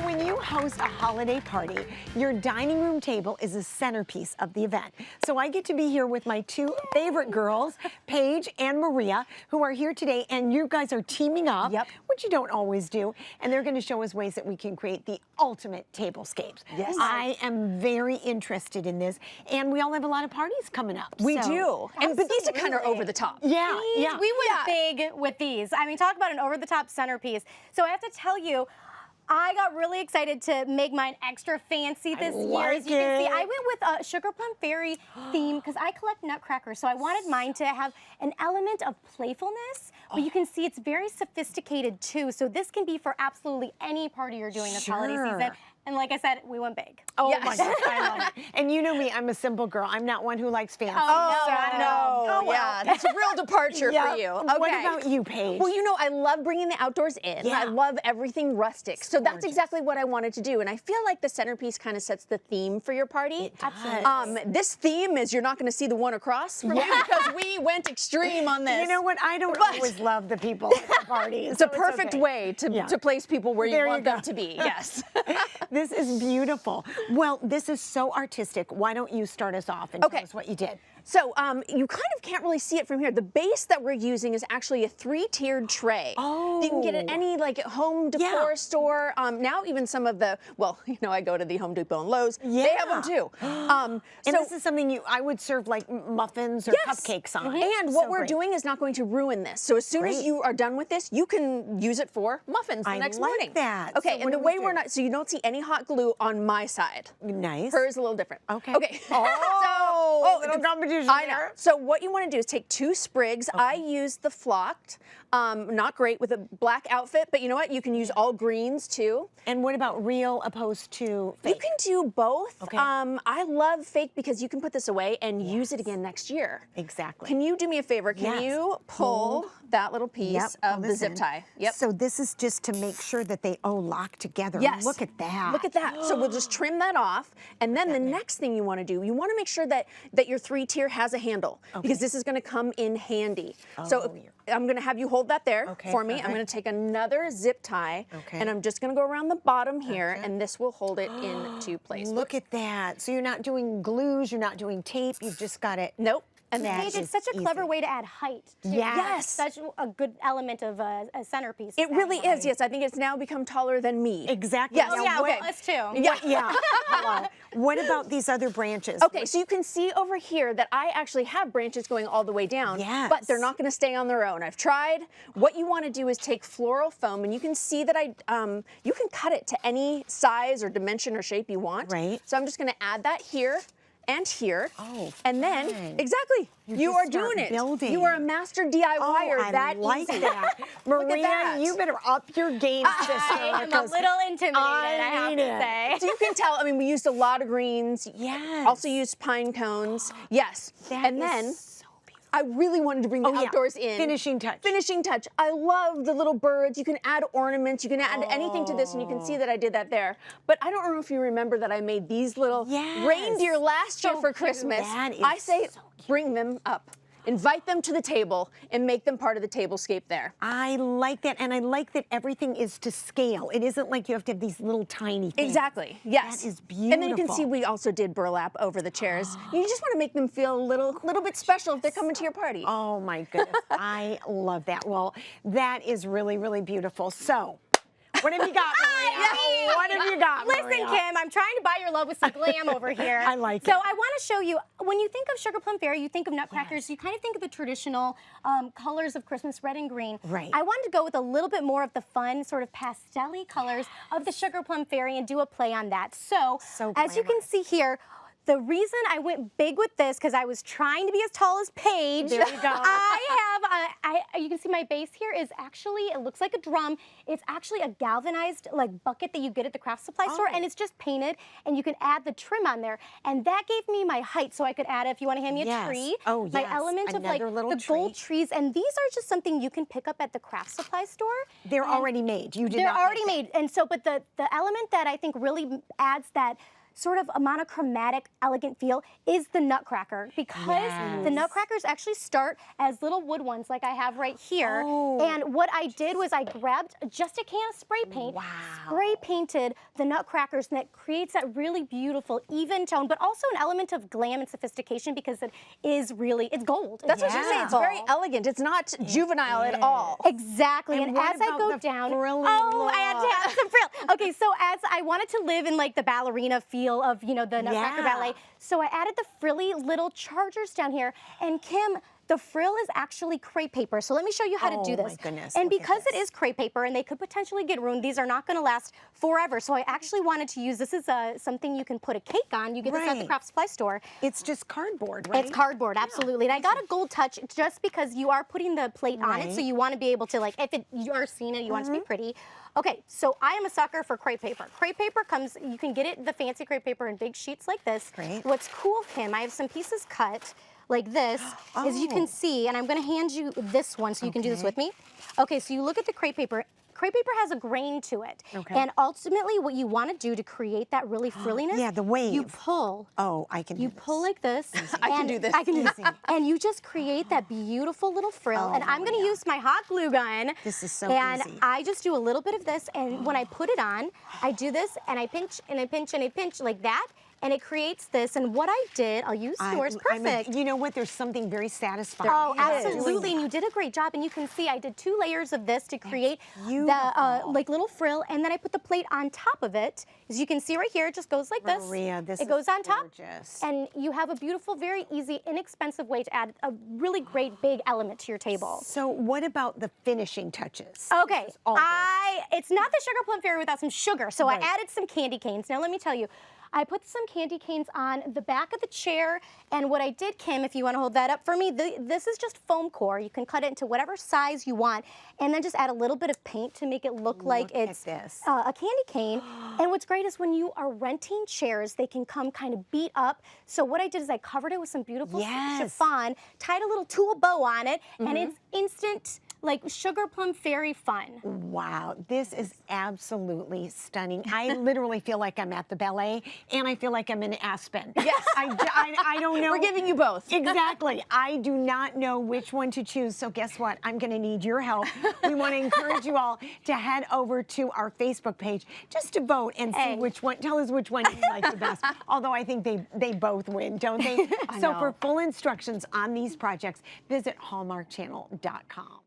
when you host a holiday party, your dining room table is a centerpiece of the event. So I get to be here with my two favorite girls, Paige and Maria, who are here today, and you guys are teaming up, which you don't always do, and they're going to show us ways that we can create the ultimate tablescapes. Yes. I am very interested in this, and we all have a lot of parties coming up. We do. But these are kind of over the top. Yeah, yeah. We went big with these. I mean, talk about an over-the-top centerpiece. So I have to tell you, I got really excited to make mine extra fancy this year. As you can see, I went with a Sugar Plum Fairy theme because I collect nutcrackers, so I wanted mine to have an element of playfulness, but you can see it's very sophisticated too. So this can be for absolutely any party you're doing this holiday season. And like I said, we went big. Oh my gosh, I love it. And you know me, I'm a simple girl. I'm not one who likes fancy. Oh, well. yeah, that's a real departure for you. Okay. What about you, Paige? Well, you know, I love bringing the outdoors in. Yeah. I love everything rustic. So that's exactly what I wanted to do. And I feel like the centerpiece kind of sets the theme for your party. It does. This theme is you're not going to see the one across from you because we went extreme on this. You know what? I don't always love the people at the parties. It's a perfect way to place people where you want them to be. Yes. This is beautiful. Well, this is so artistic. Why don't you start us off and tell us what you did? So you kind of can't really see it from here. The base that we're using is actually a 3-tiered tray. Oh. You can get at any like home decor store. Now even some of the, well, you know, I go to the Home Depot and Lowe's. Yeah. They have them too. And so this is something I would serve like muffins or cupcakes on. And what we're doing is not going to ruin this. So as soon as you are done with this, you can use it for muffins the next morning. That. Okay, so and the way we're not, so you don't see any hot glue on my side. Nice. Hers is a little different. Okay. Okay. Oh, little competition I know. there. So what you want to do is take 2 sprigs. I used the flocked. Not great with a black outfit, but you know what? You can use all greens too. And what about real opposed to fake? You can do both. Okay. I love fake because you can put this away and use it again next year. Exactly. Can you do me a favor? Can you pull that little piece of the zip tie? Yep. So this is just to make sure that they lock together. Yes. Look at that. Look at that. So we'll just trim that off. And then the next thing you want to do, you want to make sure that your 3-tier has a handle because this is going to come in handy. So I'm going to have you hold that there for me. I'm going to take another zip tie and I'm just going to go around the bottom here and this will hold it into place. Look at that. So you're not doing glues, you're not doing tape, you've just got it. Nope. And Paige, it's such a clever way to add height, too. Yes. Such a good element of a centerpiece. It really is, yes. I think it's now become taller than me. Exactly. Yes. Oh, yeah, well, us too. Yeah. Hello. What about these other branches? Okay, so you can see over here that I actually have branches going all the way down, but they're not going to stay on their own. I've tried. What you want to do is take floral foam, and you can see that you can cut it to any size or dimension or shape you want. Right. So I'm just going to add that here and here. Oh, and then, exactly, you are doing it. Building. You are a master DIYer. I like that. Maria, you better up your game, sister. I'm a little intimidated, I have to say. So you can tell, I mean, we used a lot of greens. Yes. Also used pine cones. Yes. And then I really wanted to bring the outdoors in. Finishing touch. Finishing touch. I love the little birds. You can add ornaments. You can add anything to this, and you can see that I did that there. But I don't know if you remember that I made these little reindeer last year for Christmas. I say bring them up. Invite them to the table and make them part of the tablescape there. I like that, and I like that everything is to scale. It isn't like you have to have these little tiny things. Exactly, yes. That is beautiful. And then you can see we also did burlap over the chairs. You just want to make them feel a little bit special if they're coming to your party. Oh my goodness, I love that. Well, that is really, really beautiful. So, what have you got, Maria? What have you got, Maria? Listen, Kim, I'm trying to buy your love with some glam over here. I like it. So I want to show you, when you think of Sugar Plum Fairy, you think of nutcrackers, you kind of think of the traditional colors of Christmas, red and green. Right. I wanted to go with a little bit more of the fun, sort of pastel-y colors of the Sugar Plum Fairy and do a play on that. So as you can see here, the reason I went big with this, because I was trying to be as tall as Paige. There you go. You can see my base here is actually, it looks like a drum. It's actually a galvanized like bucket that you get at the craft supply store, and it's just painted, and you can add the trim on there. And that gave me my height, so I could add, if you want to hand me a tree, my element of like the gold trees. And these are just something you can pick up at the craft supply store. They're already made. You did They're not already make made. And so, but the element that I think really adds that sort of a monochromatic, elegant feel is the Nutcracker, because the Nutcrackers actually start as little wood ones like I have right here. And what I did was I grabbed just a can of spray paint, spray painted the Nutcrackers, and that creates that really beautiful, even tone, but also an element of glam and sophistication, because it is really, it's gold. That's what you say. It's very elegant. It's not juvenile at all. Exactly. And as I go down, I had to have some frill. Okay, so as I wanted to live in like the ballerina feel of, you know, the Nutcracker Ballet, so I added the frilly little chargers down here. And Kim, the frill is actually crepe paper. So let me show you how to do this. My goodness. And because it is crepe paper and they could potentially get ruined, these are not going to last forever. So I actually wanted to use, this is something you can put a cake on. You get this at the craft supply store. It's just cardboard, right? It's cardboard, absolutely. And I got a gold touch just because you are putting the plate on it, so you want to be able to, like, if you are seeing it, you want it to be pretty. Okay, so I am a sucker for crepe paper. Crepe paper comes, you can get it, the fancy crepe paper, in big sheets like this. Great. What's cool, Kim, I have some pieces cut like this, as you can see, and I'm going to hand you this one so you can do this with me. Okay, so you look at the crepe paper. Crepe paper has a grain to it. And ultimately what you want to do to create that really frilliness, the wave. you pull. I can do You this. pull like this. I can do this. I can do this. And you just create that beautiful little frill. And I'm going to use my hot glue gun. This is so and easy. I just do a little bit of this, and when I put it on, I do this, and I pinch, and I pinch, and I pinch like that. And it creates this, and what I did, I'll use yours, perfect. You know what, there's something very satisfying. Oh, absolutely, and you did a great job, and you can see I did 2 layers of this to create the like little frill, and then I put the plate on top of it. As you can see right here, it just goes like this. Maria, this it goes is on top, gorgeous. and you have a beautiful, very easy, inexpensive way to add a really great big element to your table. So what about the finishing touches? Okay, it's not the sugar plum fairy without some sugar, so I added some candy canes. Now let me tell you, I put some candy canes on the back of the chair, and what I did, Kim, if you want to hold that up for me, this is just foam core. You can cut it into whatever size you want, and then just add a little bit of paint to make it look like it's a candy cane. And what's great is when you are renting chairs, they can come kind of beat up. So what I did is I covered it with some beautiful chiffon, tied a little tulle bow on it, and it's instant, like, sugar plum fairy fun. Wow, this is absolutely stunning. I literally feel like I'm at the ballet, and I feel like I'm in Aspen. Yes. I don't know. We're giving you both. Exactly. I do not know which one to choose, so guess what? I'm going to need your help. We want to encourage you all to head over to our Facebook page just to vote and see which one, tell us which one you like the best. Although I think they both win, don't they? So for full instructions on these projects, visit hallmarkchannel.com.